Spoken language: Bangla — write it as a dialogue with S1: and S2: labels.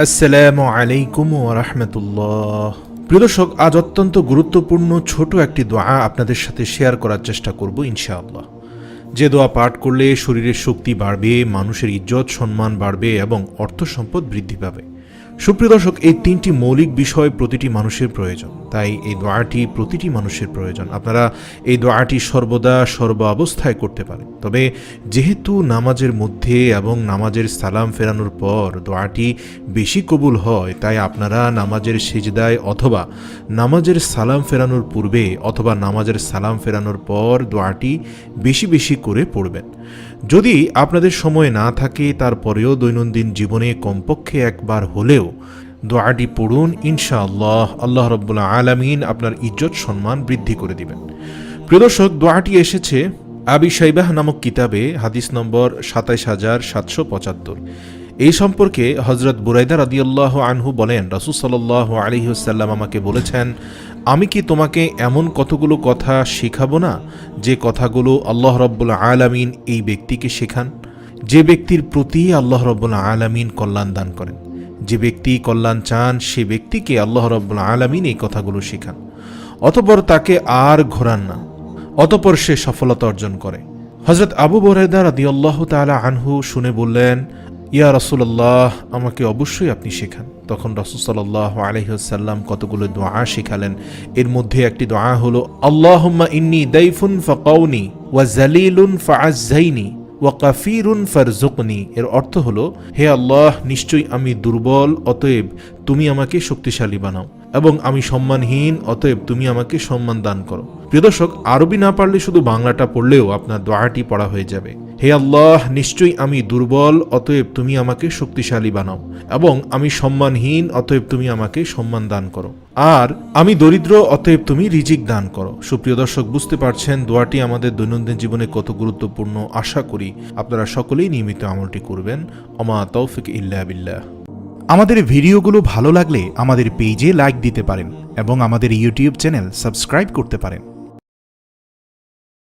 S1: আসসালামু আলাইকুম ওয়া রাহমাতুল্লাহ। প্রিয় দর্শক, আজ অত্যন্ত গুরুত্বপূর্ণ ছোট একটি দোয়া আপনাদের সাথে শেয়ার করার চেষ্টা করব ইনশাআল্লাহ। যে দোয়া পাঠ করলে শরীরের শক্তি বাড়বে, মানুষের ইজ্জত সম্মান বাড়বে এবং অর্থ সম্পদ বৃদ্ধি পাবে। সুপ্রিয় দর্শক, এই তিনটি মৌলিক বিষয় প্রতিটি মানুষের প্রয়োজন, তাই এই দোয়াটি প্রতিটি মানুষের প্রয়োজন। আপনারা এই দোয়াটি সর্বদা সর্ব অবস্থায় করতে পারেন। তবে যেহেতু নামাজের মধ্যে এবং নামাজের সালাম ফেরানোর পর দোয়াটি বেশি কবুল হয়, তাই আপনারা নামাজের সিজদায় অথবা নামাজের সালাম ফেরানোর পূর্বে অথবা নামাজের সালাম ফেরানোর পর দোয়াটি বেশি বেশি করে পড়বেন। যদি আপনাদের সময় না থাকে, তারপরেও দৈনন্দিন জীবনে কমপক্ষে একবার হলেও দোয়াটি পড়ুন। ইনশাআল্লাহ আল্লাহ রাব্বুল আলামিন আপনার ইজ্জত সম্মান বৃদ্ধি করে দিবেন। প্রিয় দর্শক, দোয়াটি এসেছে আবি শাইবাহ নামক কিতাবে, হাদিস নম্বর ২৭,৭৭৫। এই সম্পর্কে হযরত বুরাইদা রাদিয়াল্লাহু আনহু বলেন, রাসূল সাল্লাল্লাহু আলাইহি ওয়াসাল্লাম আমাকে বলেছেন, আমি কি তোমাকে এমন কতগুলো কথা শেখাবো না যে কথাগুলো আল্লাহ রাব্বুল আলামিন এই ব্যক্তিকে শেখান? যে ব্যক্তির প্রতি আল্লাহ রাব্বুল আলামিন কল্যাণ দান করেন, যে ব্যক্তি কল্যাণ চান, সে ব্যক্তিকে আল্লাহ রাব্বুল আলামিন এই কথাগুলো শেখান, অতঃপর তাকে আর ঘোরান না, অতঃপর সে সফলতা অর্জন করে। হযরত আবু বুরাইদা রাদিয়াল্লাহু তাআলা আনহু শুনে বললেন, ইয়া রাসূলুল্লাহ, আমাকে অবশ্যই আপনি শেখান। তখন রাসূল সাল্লাল্লাহু আলাইহি ওয়াসাল্লাম কতগুলো দোয়া শেখালেন। এর মধ্যে একটি দোয়া হলো, আল্লাহুম্মা ইন্নী দাইফুন ফাকাউনি ওয়া জালিলুন ফাআজ্জাইনি ওয়া কাফিরুন ফারজুকনি। এর অর্থ হলো, হে আল্লাহ, নিশ্চয়ই আমি দুর্বল, অতএব তুমি আমাকে শক্তিশালী বানাও, এবং আমি সম্মানহীন, অতএব তুমি আমাকে সম্মান দান করো। প্রিয় দর্শক, আরবি না পারলে শুধু বাংলাটা পড়লেও আপনার দোয়াটি পড়া হয়ে যাবে। হে আল্লাহ, নিশ্চয়ই আমি দুর্বল, অতএব তুমি আমাকে শক্তিশালী বানাও, এবং আমি সম্মানহীন, অতএব তুমি আমাকে সম্মান দান করো, আর আমি দরিদ্র, অতএব তুমি রিজিক দান করো। সুপ্রিয় দর্শক, বুঝতে পারছেন দোয়াটি আমাদের দৈনন্দিন জীবনে কত গুরুত্বপূর্ণ। আশা করি আপনারা সকলেই নিয়মিত আমলটি করবেন। ওমা তাওফিক ইল্লা বিল্লাহ।
S2: আমাদের ভিডিওগুলো ভালো লাগলে আমাদের পেজে লাইক দিতে পারেন এবং আমাদের ইউটিউব চ্যানেল সাবস্ক্রাইব করতে পারেন।